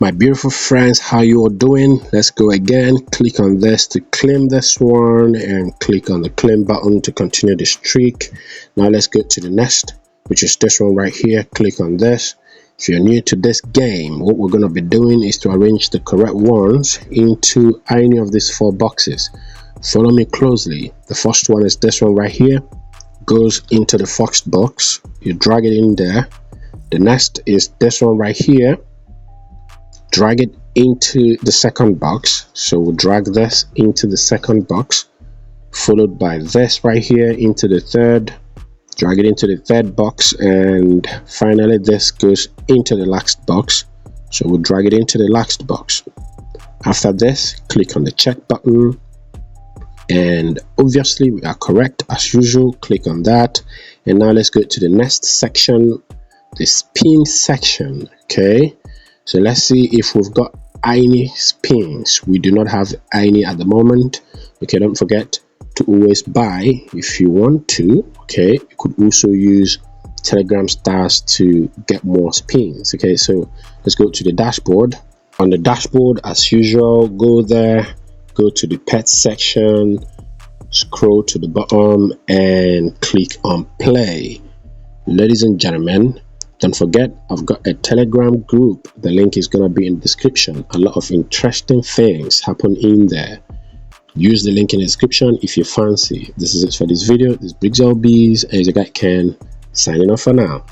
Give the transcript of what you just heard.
My beautiful friends, how you all doing? Let's go again. Click on this to claim this one and click on the claim button to continue the streak. Now let's go to the next, which is this one right here. Click on this. If you're new to this game, what we're going to be doing is to arrange the correct ones into any of these 4 boxes. Follow me closely. The first one is this one right here. Goes into the first box. You drag it in there. The next is this one right here. Drag it into the second box. So we'll drag this into the second box, followed by this right here into the third. Drag it into the third box, and finally this goes into the last box. So we'll drag it into the last box. After this, click on the check button, and obviously we are correct as usual. Click on that, and now let's go to the next section, the spin section. Okay, so let's see if we've got any spins. We do not have any at the moment. Okay, don't forget to always buy if you want to. Okay, you could also use Telegram stars to get more spins. Okay, so let's go to the dashboard. On the dashboard, as usual, go there, go to the pet section, scroll to the bottom and click on play. Ladies and gentlemen, don't forget, I've got a Telegram group. The link is going to be in the description. A lot of interesting things happen in there. Use the link in the description if you fancy. This is it for this video. This is Pixelverse, and your guy Ken, signing off for now.